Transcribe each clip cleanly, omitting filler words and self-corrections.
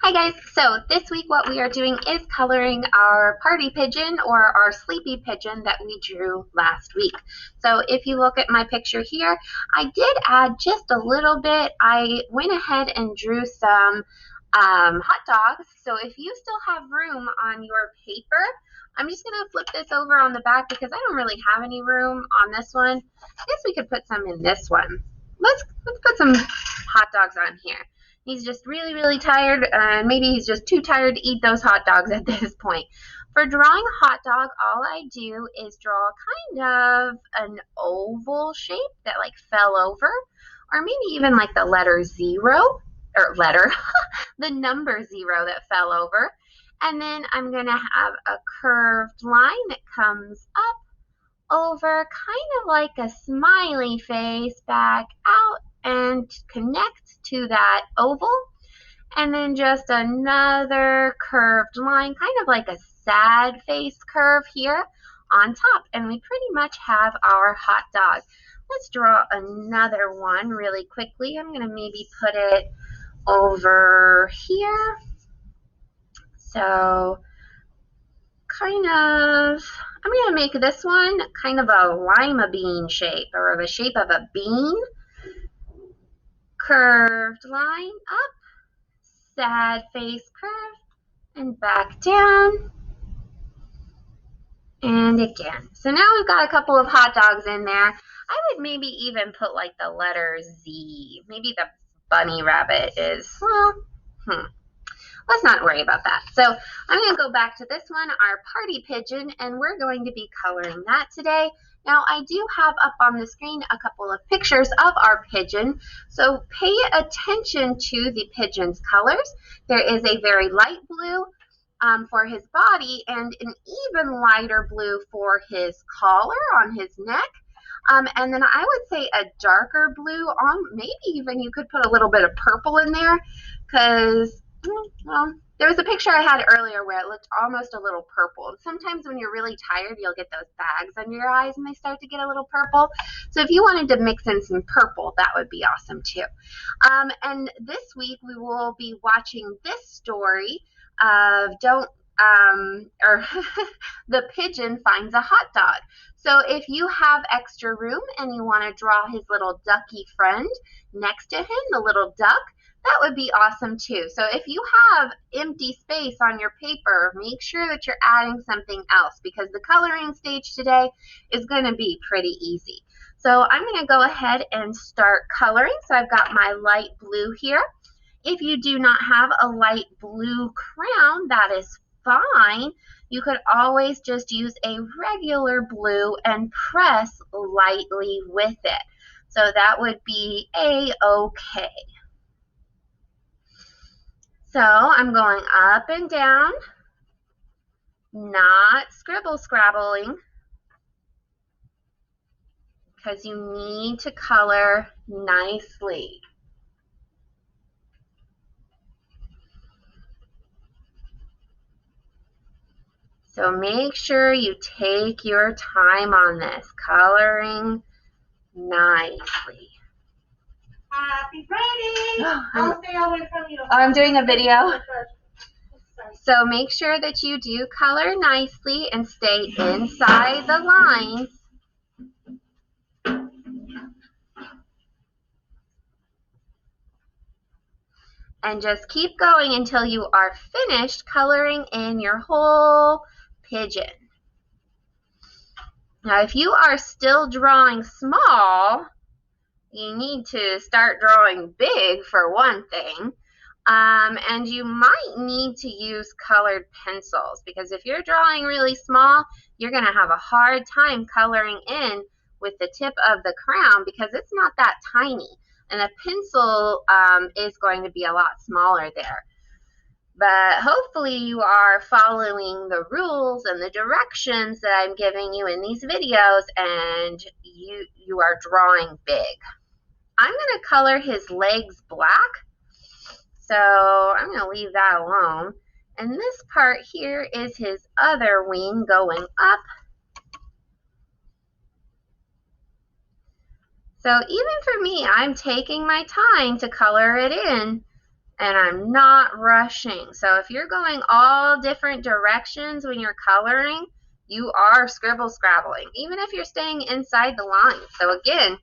Hi guys, so this week what we are doing is coloring our party pigeon or our sleepy pigeon that we drew last week. So if you look at my picture here, I did add just a little bit. I went ahead and drew some hot dogs. So if you still have room on your paper, I'm just going to flip this over on the back because I don't really have any room on this one. I guess we could put some in this one. Let's put some hot dogs on here. He's just really, really tired, and maybe he's just too tired to eat those hot dogs at this point. For drawing a hot dog, all I do is draw kind of an oval shape that like fell over, or maybe even like the letter 0, or the number 0 that fell over. And then I'm going to have a curved line that comes up, over, kind of like a smiley face, back out, and connect to that oval, and then just another curved line, kind of like a sad face curve here on top, and we pretty much have our hot dog. Let's draw another one really quickly. I'm going to maybe put it over here. So kind of, I'm going to make this one kind of a lima bean shape, or the shape of a bean. Curved line up, sad face curve, and back down, and again. So now we've got a couple of hot dogs in there. I would maybe even put like the letter Z. Maybe the bunny rabbit is, well, let's not worry about that. So I'm going to go back to this one, our party pigeon, and we're going to be coloring that today. Now, I do have up on the screen a couple of pictures of our pigeon, so pay attention to the pigeon's colors. There is a very light blue for his body and an even lighter blue for his collar on his neck. And then I would say a darker blue, maybe even you could put a little bit of purple in there, because, well, there was a picture I had earlier where it looked almost a little purple. And sometimes when you're really tired, you'll get those bags under your eyes and they start to get a little purple. So if you wanted to mix in some purple, that would be awesome too. And this week we will be watching this story of The Pigeon Finds a Hot Dog. So if you have extra room and you want to draw his little ducky friend next to him, the little duck, that would be awesome too. So if you have empty space on your paper, make sure that you're adding something else, because the coloring stage today is going to be pretty easy. So I'm going to go ahead and start coloring. So I've got my light blue here. If you do not have a light blue crayon, that is fine. You could always just use a regular blue and press lightly with it. So that would be A-okay. So I'm going up and down, not scribbling, because you need to color nicely. So make sure you take your time on this, coloring nicely. Happy Friday! I'll stay away from you. I'm doing a video. So make sure that you do color nicely and stay inside the lines. And just keep going until you are finished coloring in your whole pigeon. Now, if you are still drawing small, you need to start drawing big for one thing. And you might need to use colored pencils, because if you're drawing really small, you're going to have a hard time coloring in with the tip of the crayon, because it's not that tiny. And a pencil is going to be a lot smaller there. But hopefully you are following the rules and the directions that I'm giving you in these videos, and you are drawing big. I'm going to color his legs black, so I'm going to leave that alone. And this part here is his other wing going up. So even for me, I'm taking my time to color it in, and I'm not rushing. So if you're going all different directions when you're coloring, you are scribble scrabbling, even if you're staying inside the lines. So again,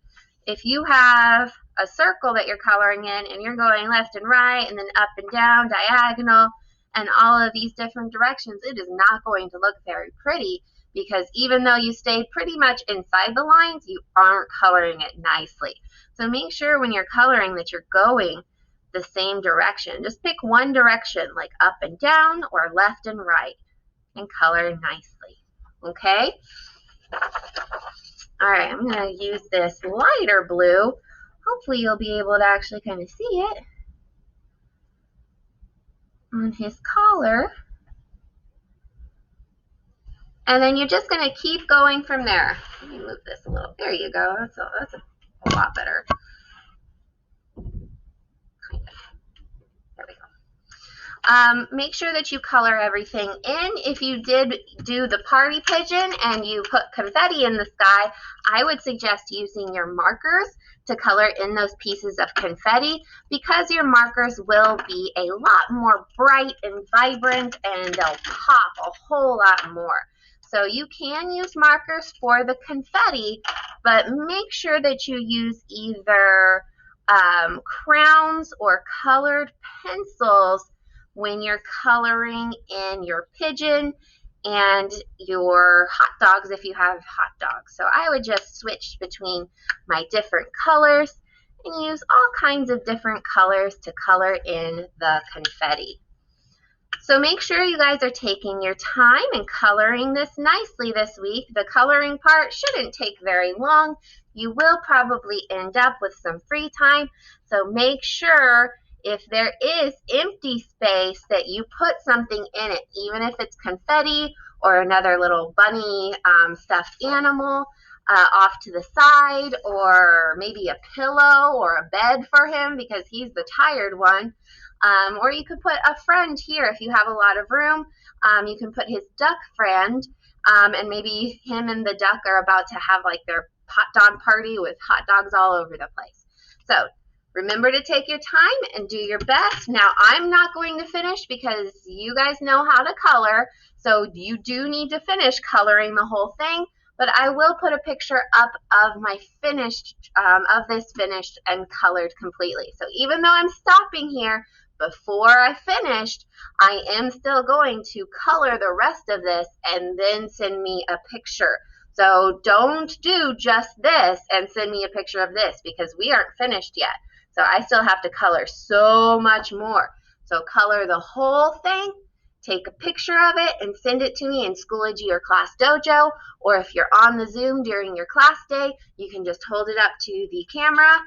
if you have a circle that you're coloring in and you're going left and right and then up and down, diagonal, and all of these different directions, it is not going to look very pretty, because even though you stay pretty much inside the lines, you aren't coloring it nicely. So make sure when you're coloring that you're going the same direction. Just pick one direction, like up and down or left and right, and color nicely. Okay? All right, I'm going to use this lighter blue. Hopefully you'll be able to actually kind of see it on his collar. And then you're just going to keep going from there. Let me move this a little. There you go. That's a lot better. There we go. Make sure that you color everything in. If you did do the party pigeon and you put confetti in the sky, I would suggest using your markers to color in those pieces of confetti, because your markers will be a lot more bright and vibrant, and they'll pop a whole lot more. So you can use markers for the confetti, but make sure that you use either crowns or colored pencils when you're coloring in your pigeon and your hot dogs if you have hot dogs. So I would just switch between my different colors and use all kinds of different colors to color in the confetti. So make sure you guys are taking your time and coloring this nicely this week. The coloring part shouldn't take very long. You will probably end up with some free time, so make sure if there is empty space that you put something in it, even if it's confetti or another little bunny stuffed animal off to the side, or maybe a pillow or a bed for him because he's the tired one. Or you could put a friend here if you have a lot of room. You can put his duck friend, and maybe him and the duck are about to have like their hot dog party with hot dogs all over the place. So remember to take your time and do your best. Now I'm not going to finish because you guys know how to color, so you do need to finish coloring the whole thing. But I will put a picture up of my finished, of this finished and colored completely. So even though I'm stopping here before I finished, I am still going to color the rest of this and then send me a picture. So don't do just this and send me a picture of this, because we aren't finished yet. So I still have to color so much more. So color the whole thing, take a picture of it, and send it to me in Schoology or Class Dojo. Or if you're on the Zoom during your class day, you can just hold it up to the camera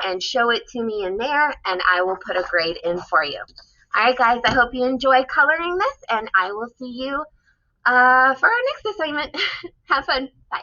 and show it to me in there, and I will put a grade in for you. All right, guys, I hope you enjoy coloring this, and I will see you for our next assignment. Have fun. Bye.